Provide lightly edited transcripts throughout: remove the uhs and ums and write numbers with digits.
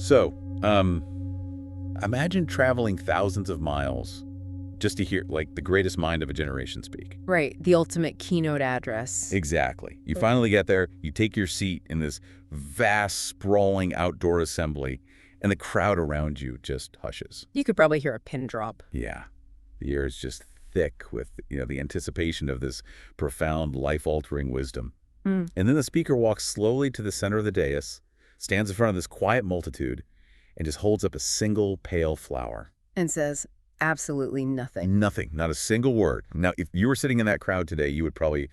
So, imagine traveling thousands of miles just to hear, like, the greatest mind of a generation speak. Right, the ultimate keynote address. Exactly. You finally get there, you take your seat in this vast, sprawling outdoor assembly, and the crowd around you just hushes. You could probably hear a pin drop. Yeah. The air is just thick with, the anticipation of this profound, life-altering wisdom. And then the speaker walks slowly to the center of the dais, stands in front of this quiet multitude, and just holds up a single pale flower. And says absolutely nothing. Nothing. Not a single word. Now, if you were sitting in that crowd today, you would probably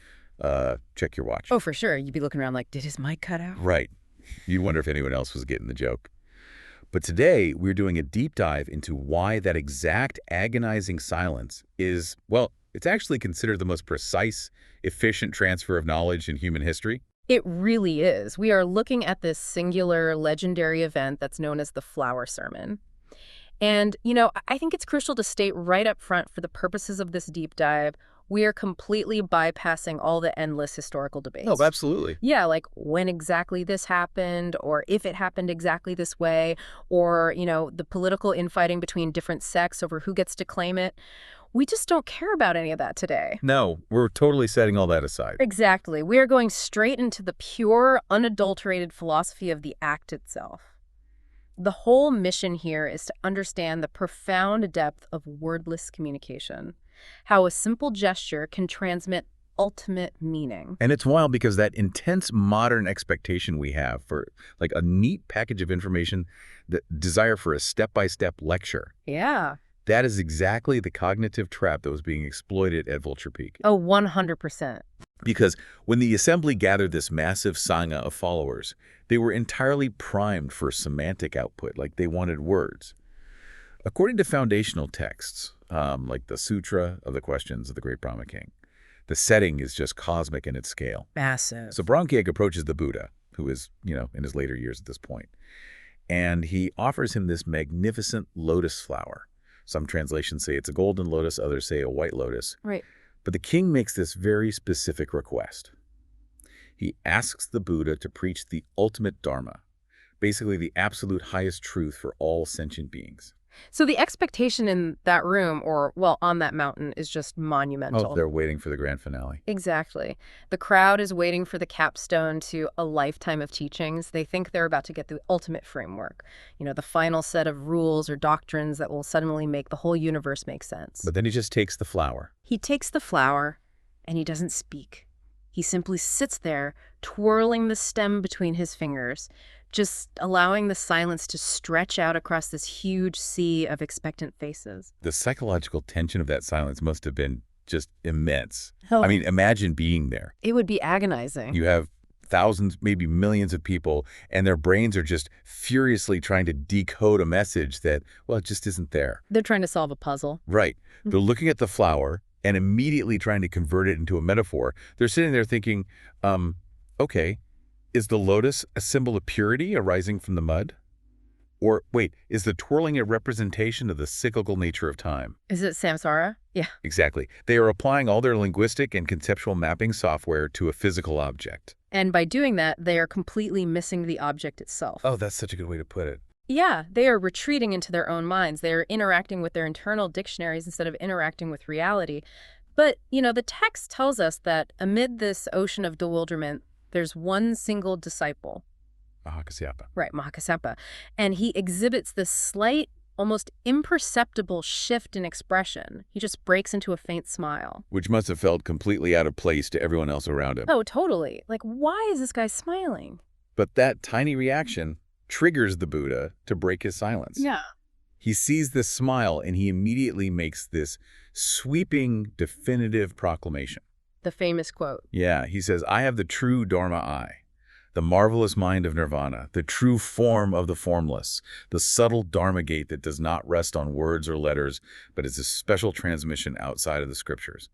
check your watch. Oh, for sure. You'd be looking around like, did his mic cut out? Right. You'd wonder if anyone else was getting the joke. But today, we're doing a deep dive into why that exact agonizing silence is, well, it's actually considered the most precise, efficient transfer of knowledge in human history. It really is. We are looking at this singular, legendary event that's known as the Flower Sermon. And, I think it's crucial to state right up front, for the purposes of this deep dive, we are completely bypassing all the endless historical debates. Oh, absolutely. Yeah, like when exactly this happened, or if it happened exactly this way, or, the political infighting between different sects over who gets to claim it. We just don't care about any of that today. No, we're totally setting all that aside. Exactly. We are going straight into the pure, unadulterated philosophy of the act itself. The whole mission here is to understand the profound depth of wordless communication, how a simple gesture can transmit ultimate meaning. And it's wild because that intense modern expectation we have for, like, a neat package of information, the desire for a step-by-step lecture. Yeah. That is exactly the cognitive trap that was being exploited at Vulture Peak. Oh, 100%. Because when the assembly gathered this massive sangha of followers, they were entirely primed for semantic output, like they wanted words. According to foundational texts, like the Sutra of the Questions of the Great Brahma King, the setting is just cosmic in its scale. Massive. So Bronkieg approaches the Buddha, who is, in his later years at this point, and he offers him this magnificent lotus flower. Some translations say it's a golden lotus, others say a white lotus. Right. But the king makes this very specific request. He asks the Buddha to preach the ultimate Dharma, basically the absolute highest truth for all sentient beings. So the expectation in that room, or, well, on that mountain, is just monumental. Oh, they're waiting for the grand finale. Exactly. The crowd is waiting for the capstone to a lifetime of teachings. They think they're about to get the ultimate framework, the final set of rules or doctrines that will suddenly make the whole universe make sense. But then he just takes the flower. He takes the flower, and he doesn't speak. He simply sits there, twirling the stem between his fingers, just allowing the silence to stretch out across this huge sea of expectant faces. The psychological tension of that silence must have been just immense. Oh. I mean, imagine being there. It would be agonizing. You have thousands, maybe millions of people, and their brains are just furiously trying to decode a message that, well, it just isn't there. They're trying to solve a puzzle. Right. They're looking at the flower and immediately trying to convert it into a metaphor. They're sitting there thinking, okay, is the lotus a symbol of purity arising from the mud? Or, wait, is the twirling a representation of the cyclical nature of time? Is it samsara? Yeah. Exactly. They are applying all their linguistic and conceptual mapping software to a physical object. And by doing that, they are completely missing the object itself. Oh, that's such a good way to put it. Yeah, they are retreating into their own minds. They are interacting with their internal dictionaries instead of interacting with reality. But, the text tells us that amid this ocean of bewilderment, there's one single disciple. Mahākāśyapa. Right, Mahākāśyapa. And he exhibits this slight, almost imperceptible shift in expression. He just breaks into a faint smile. Which must have felt completely out of place to everyone else around him. Oh, totally. Like, why is this guy smiling? But that tiny reaction triggers the Buddha to break his silence. Yeah. He sees this smile and he immediately makes this sweeping, definitive proclamation. The famous quote. Yeah, he says, I have the true Dharma I, the marvelous mind of Nirvana, the true form of the formless, the subtle Dharma gate that does not rest on words or letters, but is a special transmission outside of the scriptures.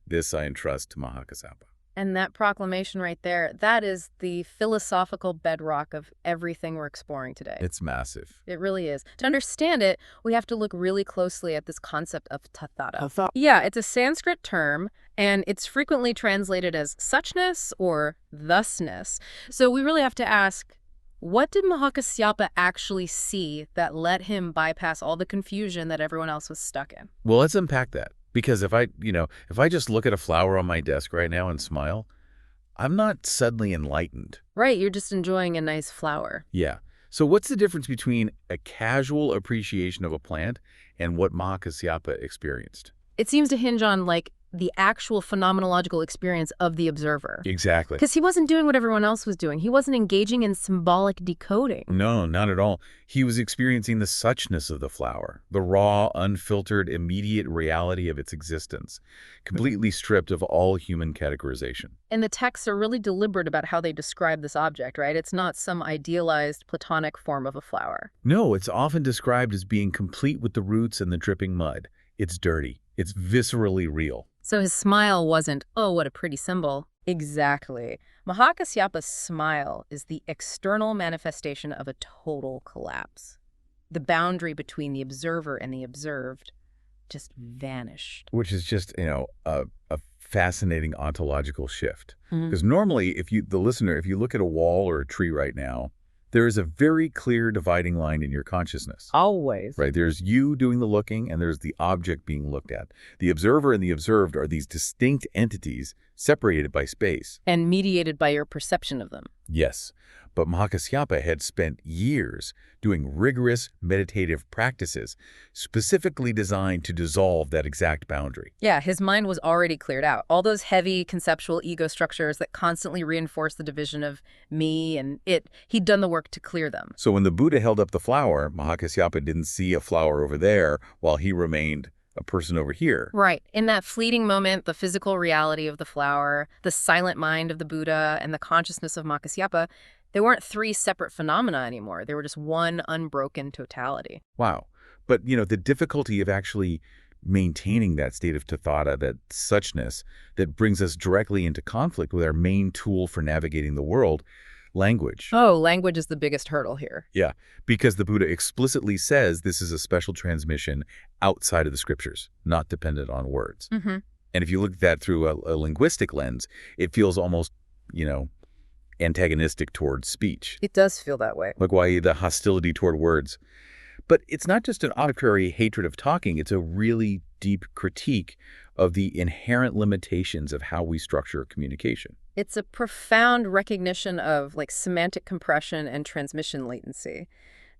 This I entrust to Mahākāśyapa. And that proclamation right there, that is the philosophical bedrock of everything we're exploring today. It's massive. It really is. To understand it, we have to look really closely at this concept of tathātā. Yeah, it's a Sanskrit term, and it's frequently translated as suchness or thusness. So we really have to ask, What did Mahākāśyapa actually see that let him bypass all the confusion that everyone else was stuck in? Well, let's unpack that. Because if I just look at a flower on my desk right now and smile, I'm not suddenly enlightened. Right, you're just enjoying a nice flower. Yeah. So what's the difference between a casual appreciation of a plant and what Mahākāśyapa experienced? It seems to hinge on, like, the actual phenomenological experience of the observer. Exactly. Because he wasn't doing what everyone else was doing. He wasn't engaging in symbolic decoding. No, not at all. He was experiencing the suchness of the flower, the raw, unfiltered, immediate reality of its existence, completely stripped of all human categorization. And the texts are really deliberate about how they describe this object, right? It's not some idealized Platonic form of a flower. No, it's often described as being complete with the roots and the dripping mud. It's dirty. It's viscerally real. So his smile wasn't, oh, what a pretty symbol. Exactly. Mahākāśyapa's smile is the external manifestation of a total collapse. The boundary between the observer and the observed just vanished. Which is just, a fascinating ontological shift. Because normally, if you look at a wall or a tree right now, there is a very clear dividing line in your consciousness. Always. Right. There's you doing the looking and there's the object being looked at. The observer and the observed are these distinct entities separated by space. And mediated by your perception of them. Yes. But Mahākāśyapa had spent years doing rigorous meditative practices specifically designed to dissolve that exact boundary. Yeah, his mind was already cleared out. All those heavy conceptual ego structures that constantly reinforce the division of me and it, he'd done the work to clear them. So when the Buddha held up the flower, Mahākāśyapa didn't see a flower over there while he remained a person over here. Right. In that fleeting moment, the physical reality of the flower, the silent mind of the Buddha, and the consciousness of Mahākāśyapa, they weren't three separate phenomena anymore. They were just one unbroken totality. Wow. But, the difficulty of actually maintaining that state of tathātā, that suchness, that brings us directly into conflict with our main tool for navigating the world, language. Oh, language is the biggest hurdle here. Yeah, because the Buddha explicitly says this is a special transmission outside of the scriptures, not dependent on words. And if you look at that through a linguistic lens, it feels almost, antagonistic towards speech. It does feel that way. Like why the hostility toward words. But it's not just an arbitrary hatred of talking. It's a really deep critique of the inherent limitations of how we structure communication. It's a profound recognition of semantic compression and transmission latency.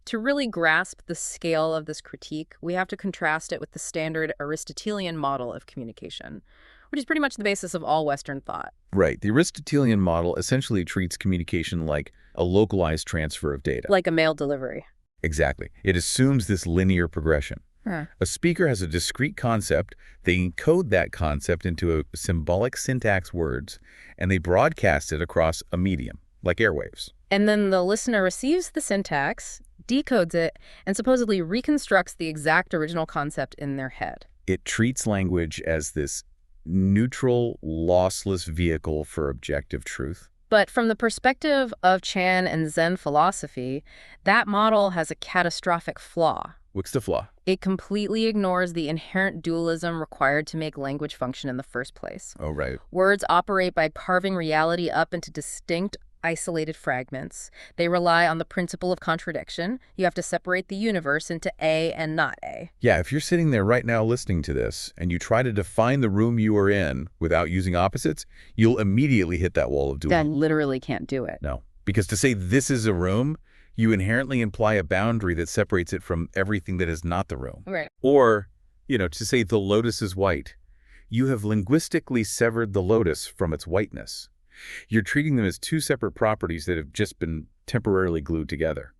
To really grasp the scale of this critique, we have to contrast it with the standard Aristotelian model of communication, which is pretty much the basis of all Western thought. Right. The Aristotelian model essentially treats communication like a localized transfer of data. Like a mail delivery. Exactly. It assumes this linear progression. Huh. A speaker has a discrete concept, they encode that concept into a symbolic syntax words, and they broadcast it across a medium, like airwaves. And then the listener receives the syntax, decodes it, and supposedly reconstructs the exact original concept in their head. It treats language as this neutral, lossless vehicle for objective truth. But from the perspective of Chan and Zen philosophy, that model has a catastrophic flaw. What's the flaw? It completely ignores the inherent dualism required to make language function in the first place. Oh, right. Words operate by carving reality up into distinct, isolated fragments. They rely on the principle of contradiction. You have to separate the universe into A and not A. Yeah, if you're sitting there right now listening to this and you try to define the room you are in without using opposites, you'll immediately hit that wall of dualism. Then literally can't do it. No, because to say this is a room, you inherently imply a boundary that separates it from everything that is not the room. Right. Or, to say the lotus is white, you have linguistically severed the lotus from its whiteness. You're treating them as two separate properties that have just been temporarily glued together.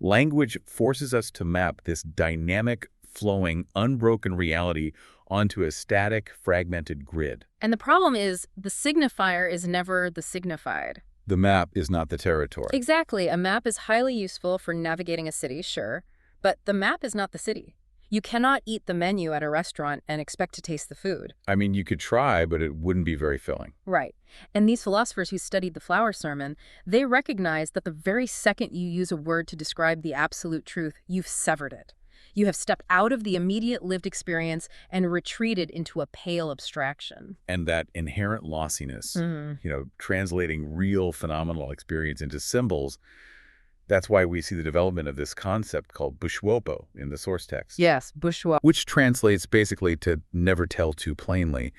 Language forces us to map this dynamic, flowing, unbroken reality onto a static, fragmented grid. And the problem is the signifier is never the signified. The map is not the territory. Exactly. A map is highly useful for navigating a city, sure, but the map is not the city. You cannot eat the menu at a restaurant and expect to taste the food. I mean, you could try, but it wouldn't be very filling. Right. And these philosophers who studied the flower sermon, they recognize that the very second you use a word to describe the absolute truth, you've severed it. You have stepped out of the immediate lived experience and retreated into a pale abstraction. And that inherent lossiness, translating real phenomenal experience into symbols, That's why we see the development of this concept called bushwopo in the source text. Yes, bourgeois. Which translates basically to never tell too plainly.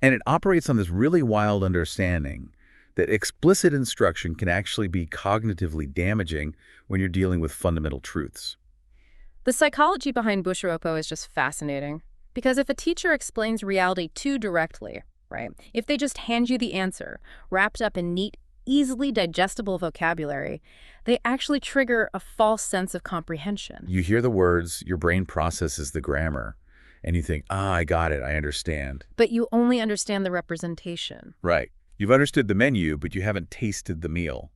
And it operates on this really wild understanding that explicit instruction can actually be cognitively damaging when you're dealing with fundamental truths. The psychology behind bushwopo is just fascinating. Because if a teacher explains reality too directly, right, if they just hand you the answer, wrapped up in neat, easily digestible vocabulary, they actually trigger a false sense of comprehension. You hear the words, your brain processes the grammar, and you think, I got it, I understand. But you only understand the representation. Right. You've understood the menu, but you haven't tasted the meal.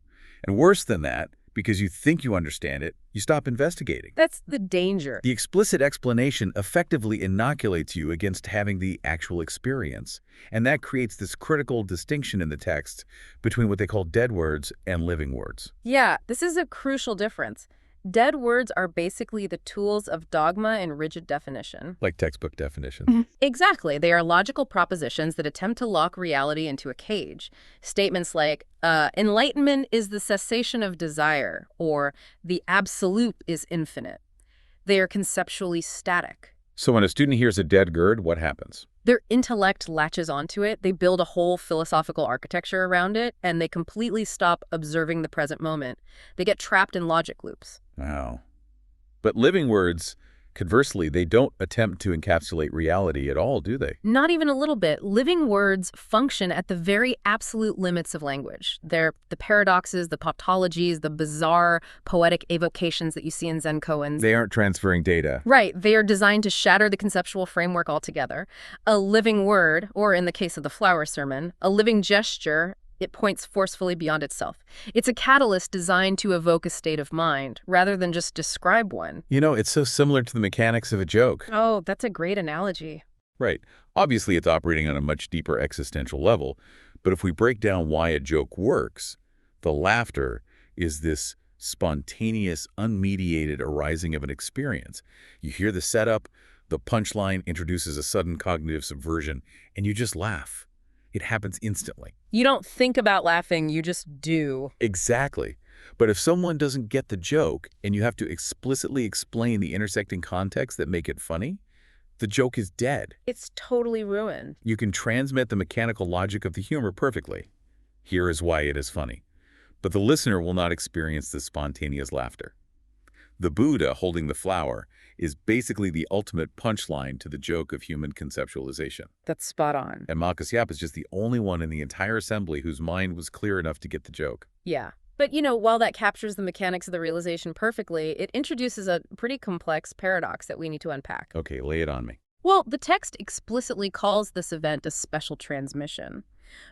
And worse than that, because you think you understand it, you stop investigating. That's the danger. The explicit explanation effectively inoculates you against having the actual experience. And that creates this critical distinction in the text between what they call dead words and living words. Yeah, this is a crucial difference. Dead words are basically the tools of dogma and rigid definition. Like textbook definitions. Exactly. They are logical propositions that attempt to lock reality into a cage. Statements like, enlightenment is the cessation of desire, or the absolute is infinite. They are conceptually static. So when a student hears a dead word, what happens? Their intellect latches onto it, they build a whole philosophical architecture around it, and they completely stop observing the present moment. They get trapped in logic loops. Wow. But living words, conversely, they don't attempt to encapsulate reality at all, do they? Not even a little bit. Living words function at the very absolute limits of language. They're the paradoxes, the tautologies, the bizarre poetic evocations that you see in Zen koans. They aren't transferring data. Right. They are designed to shatter the conceptual framework altogether. A living word, or in the case of the flower sermon, a living gesture, it points forcefully beyond itself. It's a catalyst designed to evoke a state of mind, rather than just describe one. You know, it's so similar to the mechanics of a joke. Oh, that's a great analogy. Right. Obviously, it's operating on a much deeper existential level. But if we break down why a joke works, the laughter is this spontaneous, unmediated arising of an experience. You hear the setup, the punchline introduces a sudden cognitive subversion, and you just laugh. It happens instantly. You don't think about laughing, you just do. Exactly. But if someone doesn't get the joke and you have to explicitly explain the intersecting contexts that make it funny, the joke is dead. It's totally ruined. You can transmit the mechanical logic of the humor perfectly. Here is why it is funny. But the listener will not experience the spontaneous laughter. The Buddha holding the flower is basically the ultimate punchline to the joke of human conceptualization. That's spot on. And Mahākāśyapa is just the only one in the entire assembly whose mind was clear enough to get the joke. Yeah. But, you know, while that captures the mechanics of the realization perfectly, it introduces a pretty complex paradox that we need to unpack. Okay, lay it on me. Well, the text explicitly calls this event a special transmission.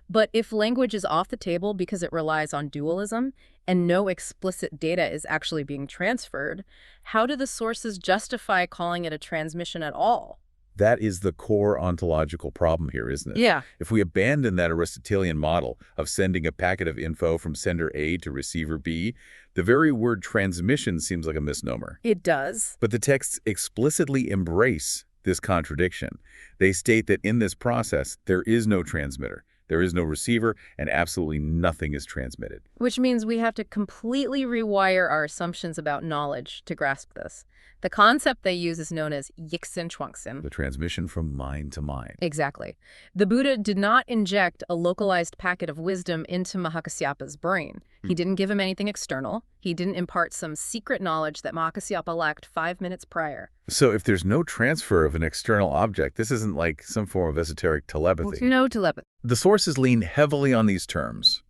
But if language is off the table because it relies on dualism and no explicit data is actually being transferred, how do the sources justify calling it a transmission at all? That is the core ontological problem here, isn't it? Yeah. If we abandon that Aristotelian model of sending a packet of info from sender A to receiver B, the very word transmission seems like a misnomer. It does. But the texts explicitly embrace this contradiction. They state that in this process, there is no transmitter. There is no receiver, and absolutely nothing is transmitted. Which means we have to completely rewire our assumptions about knowledge to grasp this. The concept they use is known as yiksen chuangsen. The transmission from mind to mind. Exactly. The Buddha did not inject a localized packet of wisdom into Mahākāśyapa's brain. He didn't give him anything external. He didn't impart some secret knowledge that Mahākāśyapa lacked 5 minutes prior. So if there's no transfer of an external object, this isn't like some form of esoteric telepathy. No telepathy. The sources lean heavily on these terms,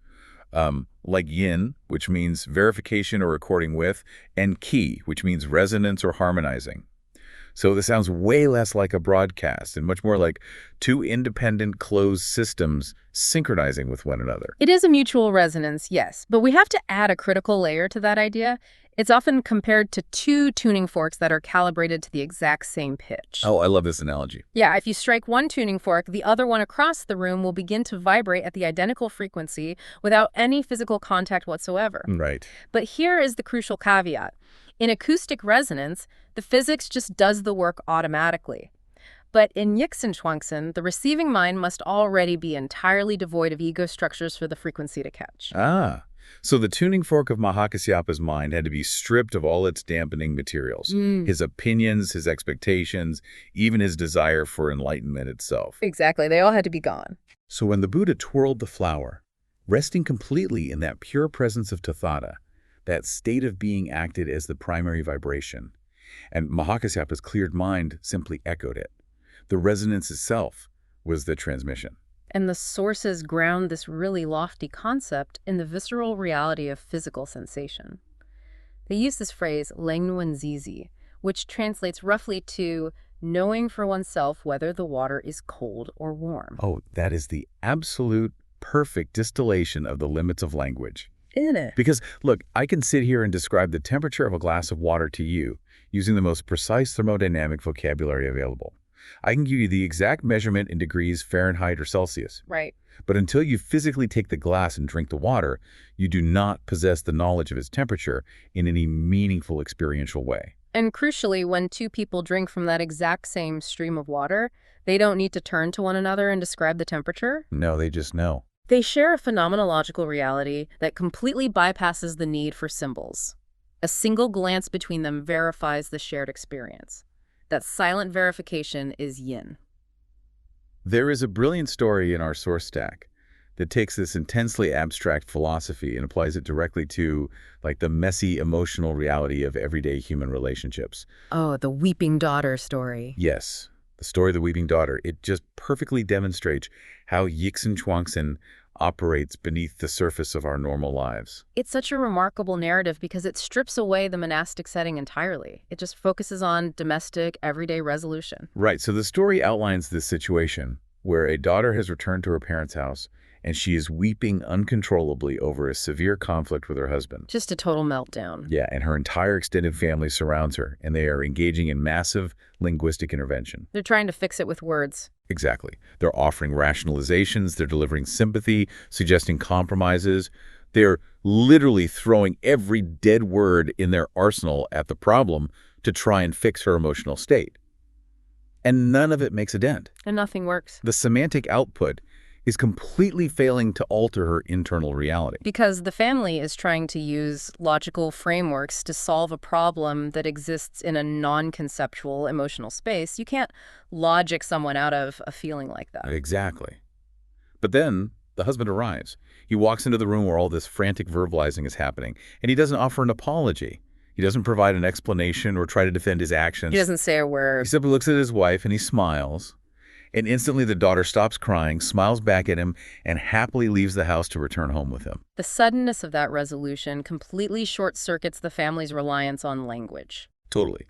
like yin, which means verification or recording with, and ki, which means resonance or harmonizing. So this sounds way less like a broadcast and much more like two independent closed systems synchronizing with one another. It is a mutual resonance, yes, but we have to add a critical layer to that idea. It's often compared to two tuning forks that are calibrated to the exact same pitch. Oh, I love this analogy. Yeah, if you strike one tuning fork, the other one across the room will begin to vibrate at the identical frequency without any physical contact whatsoever. Right. But here is the crucial caveat. In acoustic resonance, the physics just does the work automatically. But in yiksen chuangsen, the receiving mind must already be entirely devoid of ego structures for the frequency to catch. Ah, So the tuning fork of Mahākāśyapa's mind had to be stripped of all its dampening materials. His opinions, his expectations, even his desire for enlightenment itself. Exactly. They all had to be gone. So when the Buddha twirled the flower, resting completely in that pure presence of tathātā, that state of being acted as the primary vibration, and Mahākāśyapa's cleared mind simply echoed it. The resonance itself was the transmission. And the sources ground this really lofty concept in the visceral reality of physical sensation. They use this phrase, lēngnuan zizi, which translates roughly to knowing for oneself whether the water is cold or warm. Oh, that is the absolute perfect distillation of the limits of language. Isn't it? Because, look, I can sit here and describe the temperature of a glass of water to you using the most precise thermodynamic vocabulary available. I can give you the exact measurement in degrees Fahrenheit or Celsius. Right. But until you physically take the glass and drink the water, you do not possess the knowledge of its temperature in any meaningful experiential way. And crucially, when two people drink from that exact same stream of water, they don't need to turn to one another and describe the temperature. No, they just know. They share a phenomenological reality that completely bypasses the need for symbols. A single glance between them verifies the shared experience. That silent verification is yin. There is a brilliant story in our source stack that takes this intensely abstract philosophy and applies it directly to, like, the messy emotional reality of everyday human relationships. Oh, the weeping daughter story. Yes, the story of the weeping daughter. It just perfectly demonstrates how Yixin Chuangxin operates beneath the surface of our normal lives. It's such a remarkable narrative because it strips away the monastic setting entirely. It just focuses on domestic, everyday resolution. Right, so the story outlines this situation where a daughter has returned to her parents' house and she is weeping uncontrollably over a severe conflict with her husband. Just a total meltdown. Yeah, and her entire extended family surrounds her, and they are engaging in massive linguistic intervention. They're trying to fix it with words. Exactly. They're offering rationalizations, they're delivering sympathy, suggesting compromises. They're literally throwing every dead word in their arsenal at the problem to try and fix her emotional state. And none of it makes a dent. And nothing works. The semantic output is completely failing to alter her internal reality. Because the family is trying to use logical frameworks to solve a problem that exists in a non-conceptual emotional space. You can't logic someone out of a feeling like that. Exactly. But then the husband arrives. He walks into the room where all this frantic verbalizing is happening, and he doesn't offer an apology. He doesn't provide an explanation or try to defend his actions. He doesn't say a He word. simply looks at his wife and he smiles. And instantly the daughter stops crying, smiles back at him, and happily leaves the house to return home with him. The suddenness of that resolution completely short-circuits the family's reliance on language. Totally.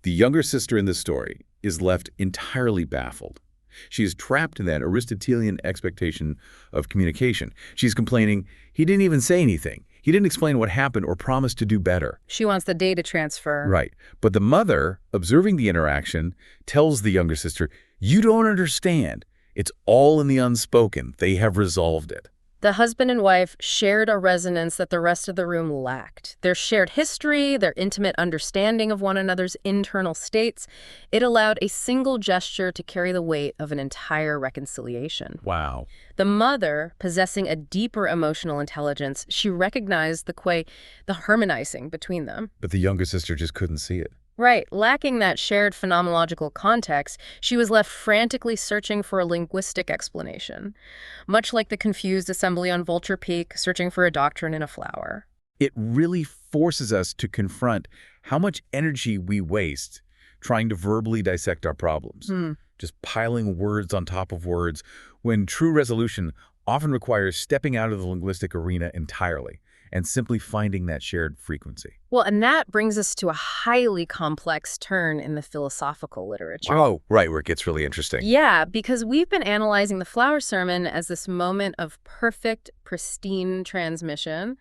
The younger sister in this story is left entirely baffled. She is trapped in that Aristotelian expectation of communication. She's complaining, he didn't even say anything. He didn't explain what happened or promise to do better. She wants the data transfer. Right. But the mother, observing the interaction, tells the younger sister, you don't understand. It's all in the unspoken. They have resolved it. The husband and wife shared a resonance that the rest of the room lacked. Their shared history, their intimate understanding of one another's internal states, it allowed a single gesture to carry the weight of an entire reconciliation. Wow. The mother, possessing a deeper emotional intelligence, she recognized the harmonizing between them. But the younger sister just couldn't see it. Right. Lacking that shared phenomenological context, she was left frantically searching for a linguistic explanation, much like the confused assembly on Vulture Peak searching for a doctrine in a flower. It really forces us to confront how much energy we waste trying to verbally dissect our problems, just piling words on top of words, when true resolution often requires stepping out of the linguistic arena entirely and simply finding that shared frequency. Well, and that brings us to a highly complex turn in the philosophical literature. Oh, right, where it gets really interesting. Yeah, because we've been analyzing the flower sermon as this moment of perfect, pristine transmission.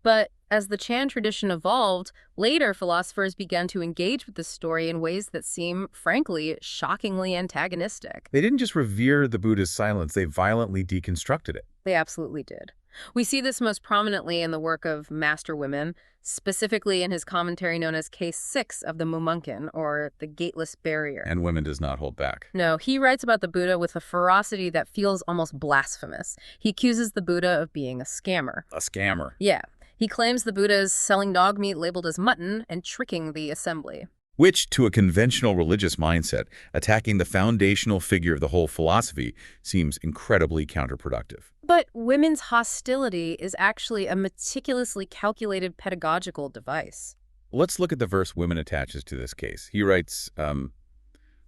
But as the Chan tradition evolved, later philosophers began to engage with the story in ways that seem, frankly, shockingly antagonistic. They didn't just revere the Buddha's silence, they violently deconstructed it. They absolutely did. We see this most prominently in the work of Master Women, specifically in his commentary known as Case 6 of the Mumonkan, or the Gateless Barrier. And women does not hold back. No, he writes about the Buddha with a ferocity that feels almost blasphemous. He accuses the Buddha of being a scammer. A scammer. Yeah. He claims the Buddha is selling dog meat labeled as mutton and tricking the assembly. Which, to a conventional religious mindset, attacking the foundational figure of the whole philosophy seems incredibly counterproductive. But women's hostility is actually a meticulously calculated pedagogical device. Let's look at the verse Women attaches to this case. He writes,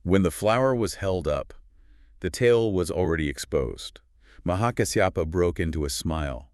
when the flower was held up, the tail was already exposed. Mahākāśyapa broke into a smile,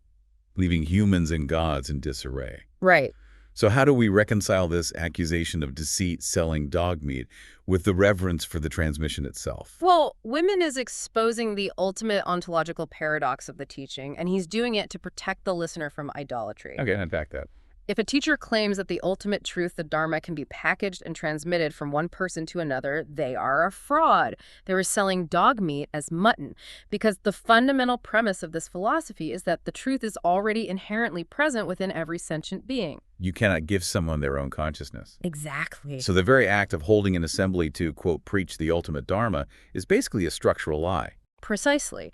leaving humans and gods in disarray. Right. So how do we reconcile this accusation of deceit selling dog meat with the reverence for the transmission itself? Well, Women is exposing the ultimate ontological paradox of the teaching, and he's doing it to protect the listener from idolatry. Okay, unpack that. If a teacher claims that the ultimate truth, the Dharma, can be packaged and transmitted from one person to another, they are a fraud. They were selling dog meat as mutton, because the fundamental premise of this philosophy is that the truth is already inherently present within every sentient being. You cannot give someone their own consciousness. Exactly. So the very act of holding an assembly to, quote, preach the ultimate Dharma is basically a structural lie. Precisely.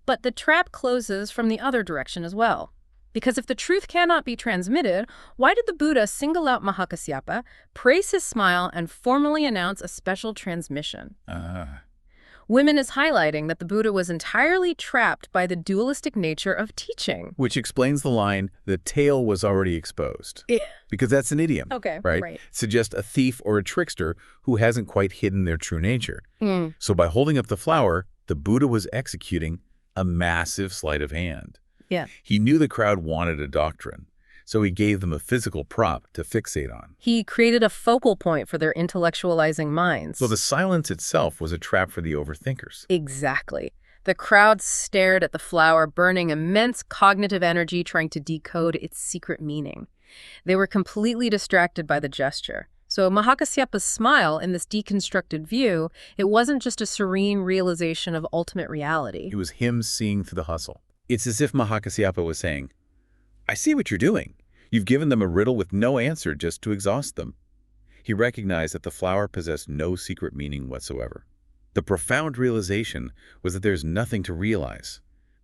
But the trap closes from the other direction as well. Because if the truth cannot be transmitted, why did the Buddha single out Mahākāśyapa, praise his smile, and formally announce a special transmission? Women is highlighting that the Buddha was entirely trapped by the dualistic nature of teaching. Which explains the line, the tail was already exposed. Yeah. Because that's an idiom, Okay, right? Suggests a thief or a trickster who hasn't quite hidden their true nature. So by holding up the flower, the Buddha was executing a massive sleight of hand. Yeah. He knew the crowd wanted a doctrine, so he gave them a physical prop to fixate on. He created a focal point for their intellectualizing minds. So the silence itself was a trap for the overthinkers. Exactly. The crowd stared at the flower, burning immense cognitive energy trying to decode its secret meaning. They were completely distracted by the gesture. So Mahākāśyapa's smile, in this deconstructed view, it wasn't just a serene realization of ultimate reality. It was him seeing through the hustle. It's as if Mahākāśyapa was saying, I see what you're doing. You've given them a riddle with no answer just to exhaust them. He recognized that the flower possessed no secret meaning whatsoever. The profound realization was that there's nothing to realize.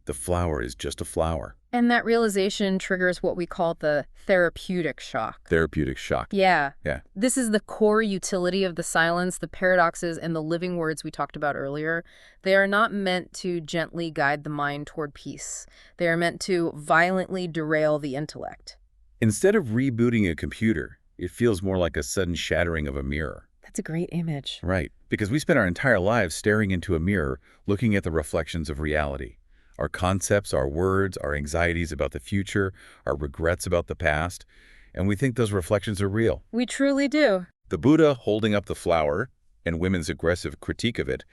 The flower is just a flower. And that realization triggers what we call the therapeutic shock. Therapeutic shock. Yeah. Yeah. This is the core utility of the silence, the paradoxes, and the living words we talked about earlier. They are not meant to gently guide the mind toward peace. They are meant to violently derail the intellect. Instead of rebooting a computer, it feels more like a sudden shattering of a mirror. That's a great image. Right. Because we spend our entire lives staring into a mirror, looking at the reflections of reality. Our concepts, our words, our anxieties about the future, our regrets about the past, and we think those reflections are real. We truly do. The Buddha holding up the flower, and women's aggressive critique of it,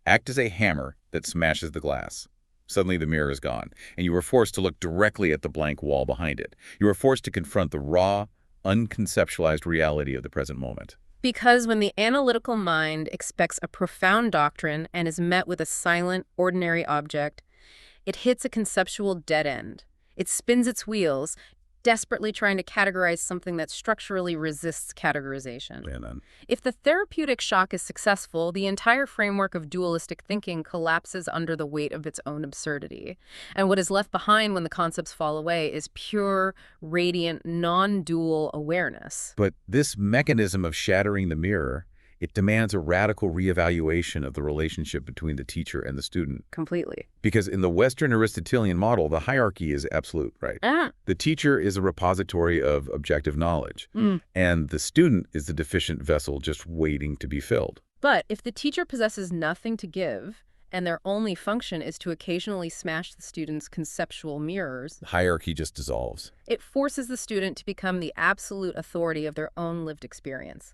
act as a hammer that smashes the glass. Suddenly the mirror is gone, and you are forced to look directly at the blank wall behind it. You are forced to confront the raw, unconceptualized reality of the present moment. Because when the analytical mind expects a profound doctrine and is met with a silent, ordinary object, it hits a conceptual dead end. It spins its wheels, desperately trying to categorize something that structurally resists categorization. If the therapeutic shock is successful, the entire framework of dualistic thinking collapses under the weight of its own absurdity. And what is left behind when the concepts fall away is pure, radiant, non-dual awareness. But this mechanism of shattering the mirror, it demands a radical reevaluation of the relationship between the teacher and the student. Completely. Because in the Western Aristotelian model, the hierarchy is absolute, right? The teacher is a repository of objective knowledge, and the student is the deficient vessel just waiting to be filled. But if the teacher possesses nothing to give, and their only function is to occasionally smash the student's conceptual mirrors, The hierarchy just dissolves. it forces the student to become the absolute authority of their own lived experience.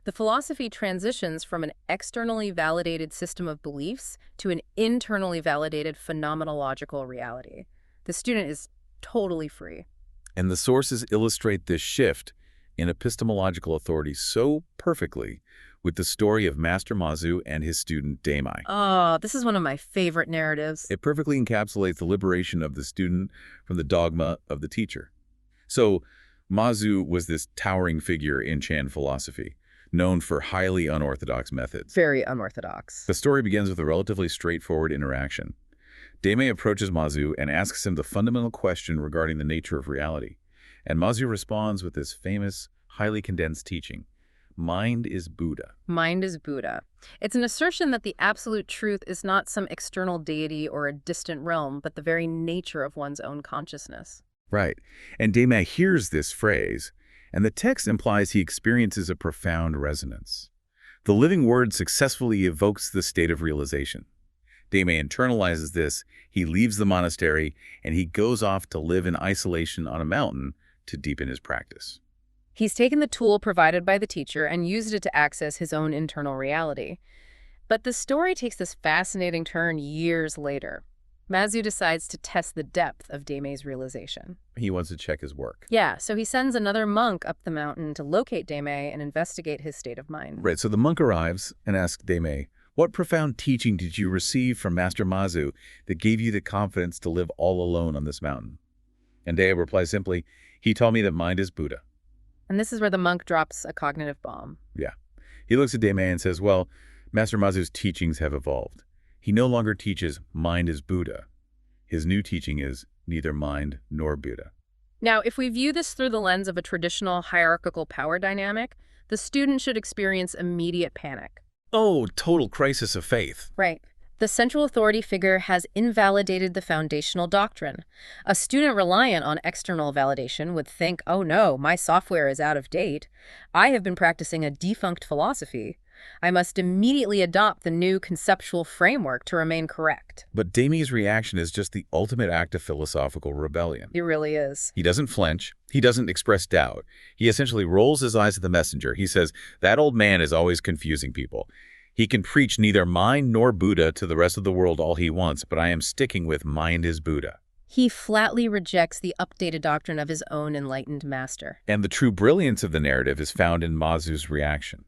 The philosophy transitions from an externally validated system of beliefs to an internally validated phenomenological reality. The student is totally free. And the sources illustrate this shift in epistemological authority so perfectly with the story of Master Mazu and his student Damai. Oh, this is one of my favorite narratives. It perfectly encapsulates the liberation of the student from the dogma of the teacher. So, Mazu was this towering figure in Chan philosophy, known for highly unorthodox methods. Very unorthodox. The story begins with a relatively straightforward interaction. Damai approaches Mazu and asks him the fundamental question regarding the nature of reality. And Mazu responds with this famous, highly condensed teaching. Mind is Buddha. Mind is Buddha. It's an assertion that the absolute truth is not some external deity or a distant realm, but the very nature of one's own consciousness. Right. And Damai hears this phrase, and the text implies he experiences a profound resonance. The living word successfully evokes the state of realization. Damai internalizes this, he leaves the monastery, and he goes off to live in isolation on a mountain to deepen his practice. He's taken the tool provided by the teacher and used it to access his own internal reality. But the story takes this fascinating turn years later. Mazu decides to test the depth of Damai's realization. He wants to check his work. Yeah, so he sends another monk up the mountain to locate Damai and investigate his state of mind. Right, so the monk arrives and asks Damai, "What profound teaching did you receive from Master Mazu that gave you the confidence to live all alone on this mountain?" And Damai replies simply, "He taught me that mind is Buddha." And this is where the monk drops a cognitive bomb. Yeah. He looks at Damai and says, well, Master Mazu's teachings have evolved. He no longer teaches mind is Buddha. His new teaching is neither mind nor Buddha. Now, if we view this through the lens of a traditional hierarchical power dynamic, the student should experience immediate panic. Oh, total crisis of faith. Right. The central authority figure has invalidated the foundational doctrine. A student reliant on external validation would think, oh no, my software is out of date. I have been practicing a defunct philosophy. I must immediately adopt the new conceptual framework to remain correct. But Damai's reaction is just the ultimate act of philosophical rebellion. It really is. He doesn't flinch. He doesn't express doubt. He essentially rolls his eyes at the messenger. He says, that old man is always confusing people. He can preach neither mind nor Buddha to the rest of the world all he wants, but I am sticking with mind is Buddha. He flatly rejects the updated doctrine of his own enlightened master. And the true brilliance of the narrative is found in Mazu's reaction.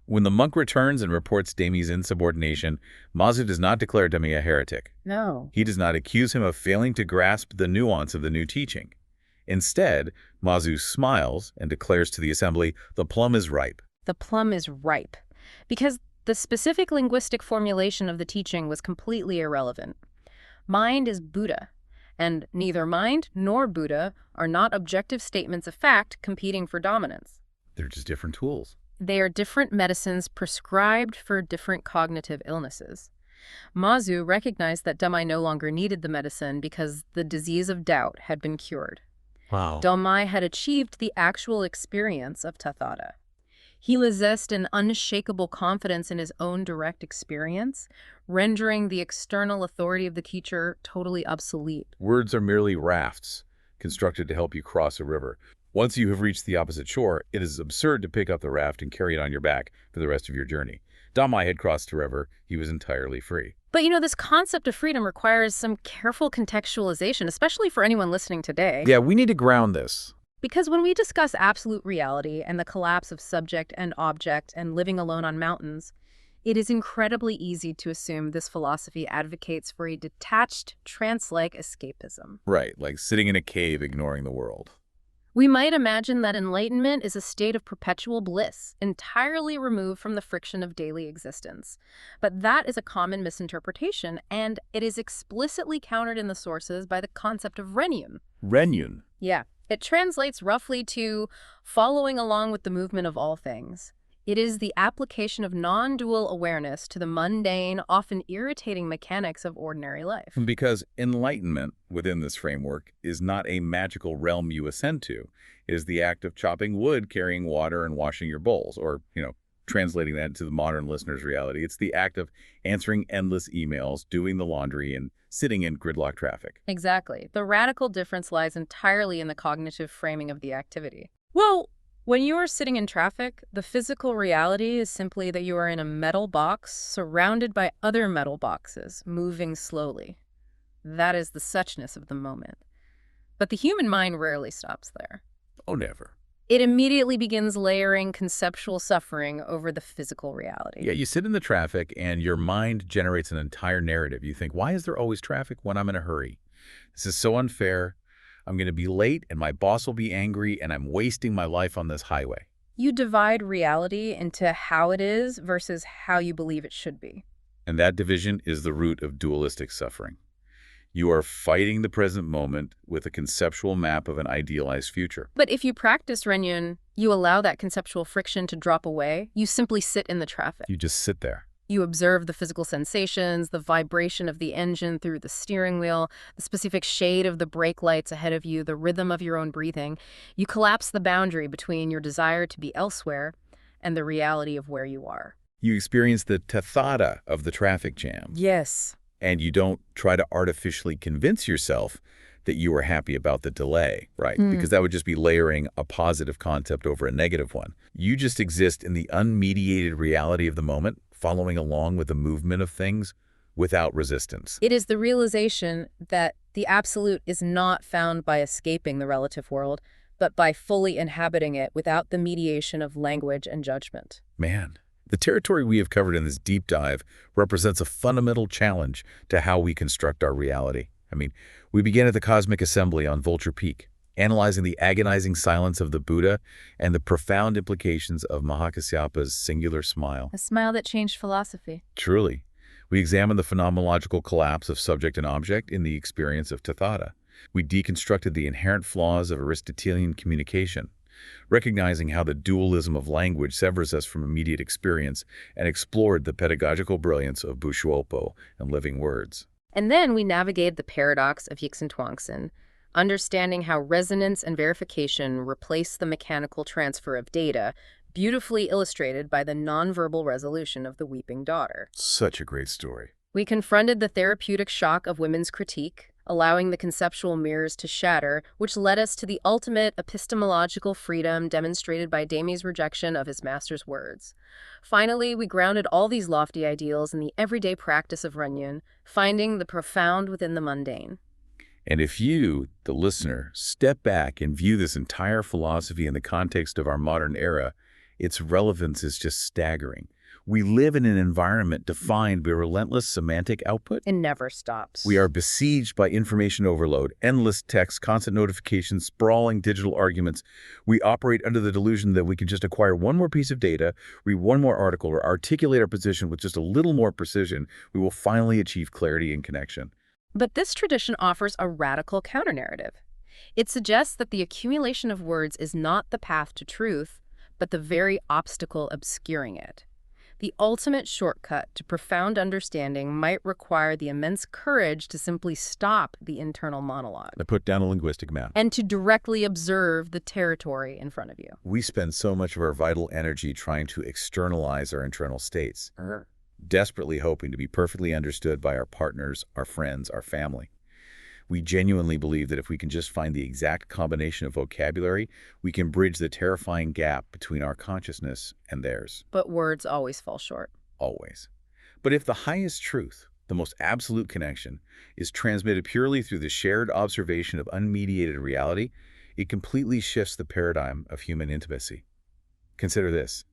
When the monk returns and reports Damai's insubordination, Mazu does not declare Damai a heretic. No. He does not accuse him of failing to grasp the nuance of the new teaching. Instead, Mazu smiles and declares to the assembly, the plum is ripe. The plum is ripe. Because the specific linguistic formulation of the teaching was completely irrelevant. Mind is Buddha, and neither mind nor Buddha are not objective statements of fact competing for dominance. They're just different tools. They are different medicines prescribed for different cognitive illnesses. Mazu recognized that Damai no longer needed the medicine because the disease of doubt had been cured. Wow. Damai had achieved the actual experience of tathātā. He possessed an unshakable confidence in his own direct experience, rendering the external authority of the teacher totally obsolete. Words are merely rafts, constructed to help you cross a river. Once you have reached the opposite shore, it is absurd to pick up the raft and carry it on your back for the rest of your journey. Damai had crossed the river. He was entirely free. But this concept of freedom requires some careful contextualization, especially for anyone listening today. Yeah, we need to ground this. Because when we discuss absolute reality and the collapse of subject and object and living alone on mountains, it is incredibly easy to assume this philosophy advocates for a detached, trance-like escapism. Right, like sitting in a cave ignoring the world. We might imagine that enlightenment is a state of perpetual bliss, entirely removed from the friction of daily existence. But that is a common misinterpretation, and it is explicitly countered in the sources by the concept of Renyun. Renyun? Yeah. It translates roughly to following along with the movement of all things. It is the application of non-dual awareness to the mundane, often irritating mechanics of ordinary life. Because enlightenment within this framework is not a magical realm you ascend to. It is the act of chopping wood, carrying water, and washing your bowls, or, translating that into the modern listener's reality. It's the act of answering endless emails, doing the laundry, and sitting in gridlock traffic. Exactly. The radical difference lies entirely in the cognitive framing of the activity. Well, when you are sitting in traffic, the physical reality is simply that you are in a metal box surrounded by other metal boxes, moving slowly. That is the suchness of the moment. But the human mind rarely stops there. Oh, never. It immediately begins layering conceptual suffering over the physical reality. Yeah, you sit in the traffic and your mind generates an entire narrative. You think, why is there always traffic when I'm in a hurry? This is so unfair. I'm going to be late and my boss will be angry and I'm wasting my life on this highway. You divide reality into how it is versus how you believe it should be. And that division is the root of dualistic suffering. You are fighting the present moment with a conceptual map of an idealized future. But if you practice Rengyun, you allow that conceptual friction to drop away. You simply sit in the traffic. You just sit there. You observe the physical sensations, the vibration of the engine through the steering wheel, the specific shade of the brake lights ahead of you, the rhythm of your own breathing. You collapse the boundary between your desire to be elsewhere and the reality of where you are. You experience the tathātā of the traffic jam. Yes. And you don't try to artificially convince yourself that you are happy about the delay, right? Because that would just be layering a positive concept over a negative one. You just exist in the unmediated reality of the moment, following along with the movement of things without resistance. It is the realization that the absolute is not found by escaping the relative world, but by fully inhabiting it without the mediation of language and judgment. Man, the territory we have covered in this deep dive represents a fundamental challenge to how we construct our reality. I mean, we begin at the Cosmic Assembly on Vulture Peak, analyzing the agonizing silence of the Buddha and the profound implications of Mahākāśyapa's singular smile. A smile that changed philosophy. Truly. We examine the phenomenological collapse of subject and object in the experience of tathātā. We deconstructed the inherent flaws of Aristotelian communication, recognizing how the dualism of language severs us from immediate experience, and explored the pedagogical brilliance of Bushuopo and living words. And then we navigate the paradox of Yixin Tuangxin, understanding how resonance and verification replace the mechanical transfer of data, beautifully illustrated by the nonverbal resolution of the weeping daughter. Such a great story. We confronted the therapeutic shock of women's critique, allowing the conceptual mirrors to shatter, which led us to the ultimate epistemological freedom demonstrated by Dami's rejection of his master's words. Finally, we grounded all these lofty ideals in the everyday practice of Rengyun, finding the profound within the mundane. And if you, the listener, step back and view this entire philosophy in the context of our modern era, its relevance is just staggering. We live in an environment defined by relentless semantic output. It never stops. We are besieged by information overload, endless text, constant notifications, sprawling digital arguments. We operate under the delusion that we can just acquire one more piece of data, read one more article, or articulate our position with just a little more precision. We will finally achieve clarity and connection. But this tradition offers a radical counter-narrative. It suggests that the accumulation of words is not the path to truth, but the very obstacle obscuring it. The ultimate shortcut to profound understanding might require the immense courage to simply stop the internal monologue. I put down a linguistic map. And to directly observe the territory in front of you. We spend so much of our vital energy trying to externalize our internal states, desperately hoping to be perfectly understood by our partners, our friends, our family. We genuinely believe that if we can just find the exact combination of vocabulary, we can bridge the terrifying gap between our consciousness and theirs. But words always fall short. Always. But if the highest truth, the most absolute connection, is transmitted purely through the shared observation of unmediated reality, it completely shifts the paradigm of human intimacy. Consider this.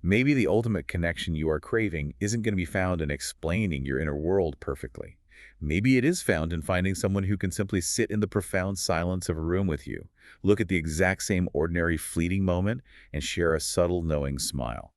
Maybe the ultimate connection you are craving isn't going to be found in explaining your inner world perfectly. Maybe it is found in finding someone who can simply sit in the profound silence of a room with you, look at the exact same ordinary fleeting moment, and share a subtle knowing smile.